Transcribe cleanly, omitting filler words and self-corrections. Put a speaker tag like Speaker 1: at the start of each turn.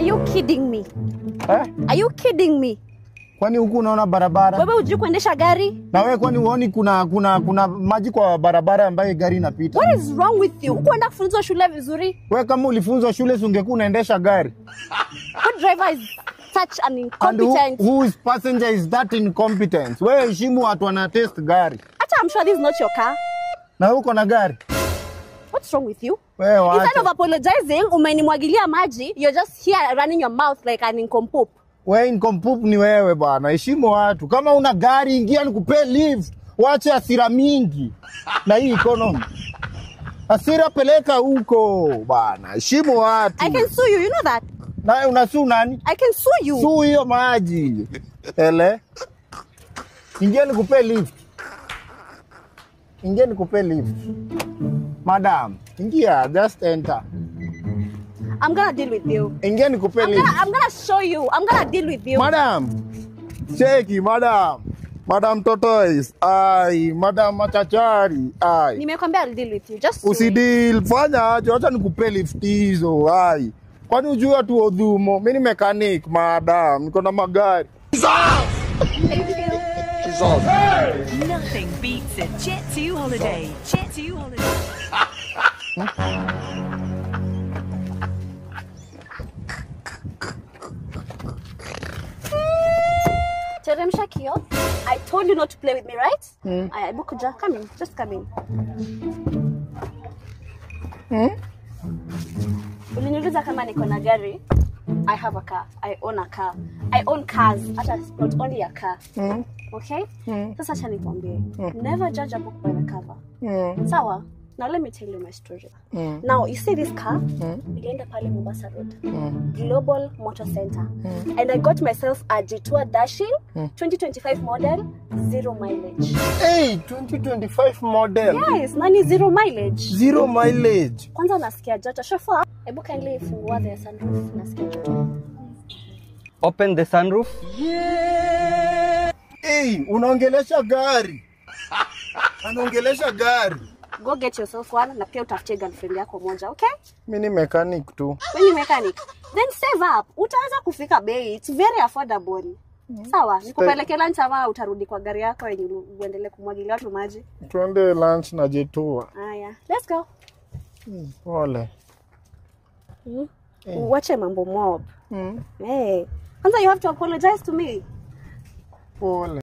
Speaker 1: Are you kidding me?
Speaker 2: Are
Speaker 1: you kidding me?
Speaker 2: Kwani huku unaona barabara?
Speaker 1: Wewe hujui kuendesha gari?
Speaker 2: Na wewe kwani uone kuna maji kwa barabara ambaye gari inapita?
Speaker 1: What is wrong with you? Uko enda kufunzwa shule vizuri?
Speaker 2: Wewe kama ulifunzwa shule ungekuwa unaendesha gari.
Speaker 1: What driver is such an incompetent?
Speaker 2: And whose passenger is that incompetent? Wewe heshimu watu wana test gari.
Speaker 1: Acha, I'm sure this is not your car.
Speaker 2: Na uko na gari?
Speaker 1: What's wrong with you?
Speaker 2: Wewe
Speaker 1: instead of apologizing, umenimwagilia maji, you're just here running your mouth like an incompoop.
Speaker 2: Wewe incompoop ni wewe bwana. Heshimu watu. Kama una gari ingia nikupe lift. Wache hasira mingi. Na hii economy. Hasira peleka huko bwana. Heshimu watu.
Speaker 1: I can sue you, you know that?
Speaker 2: Na unasuu nani?
Speaker 1: I can sue you.
Speaker 2: Sue hiyo maji. Ele. Ingia nikupe lift. Ingia nikupe lift. Madam, ingia, just enter.
Speaker 1: I'm gonna deal with you.
Speaker 2: Ingia nikupe lift.
Speaker 1: I'm gonna show you. I'm gonna deal with you.
Speaker 2: Madam. Cheki, madam. Madam Tortoise. Ai, madam Machachari. Ai.
Speaker 1: Nimekwambia I'll deal with you. Just
Speaker 2: usideal. Fanya aje, acha nikupe lift hizo. Ai. Kwani ujua tu odhumo? Mimi ni mechanic, madam. Niko na magari.
Speaker 3: Nothing beats a Jet2 holiday. Jet2 holiday.
Speaker 1: Teremsha kio. I told you not to play with me, right? Aya, Bukuja, come in. Just come in. Uliniuliza kama niko na gari. I have a car. I own a car. I own cars. Not only a car. Okay? Sasa acha nikwambie. Never judge a book by the cover. Sawa? Now let me tell you my story. Now, you see this car? Nilienda pale Mombasa Road. Global Motor Center. And I got myself a G2 Dashing 2025 model, 0 mileage.
Speaker 2: Hey, 2025 model.
Speaker 1: Yes, nani 0 mileage.
Speaker 2: 0 mileage.
Speaker 1: Kwanza nasikia joto. Chauffeur, hebu kindly fungua the sunroof. Nasikia joto.
Speaker 4: Open the sunroof.
Speaker 2: Hey, unaongelesha gari. Anaongelesha gari.
Speaker 1: Go get yourself one na pia utafutie girlfriend yako moja, okay?
Speaker 2: Mimi ni mechanic tu.
Speaker 1: Wewe ni mechanic. Then save up. Utaweza kufika bei. It's very affordable. Sawa, nikupeleke lunch ama utarudi kwa gari yako yenye uendelee kumwagilia watu maji.
Speaker 2: Tuende lunch na J2.
Speaker 1: Haya, let's go.
Speaker 2: Pole.
Speaker 1: Wache mambo mob. Hey. Kwanza you have to apologize to me.
Speaker 2: Pole.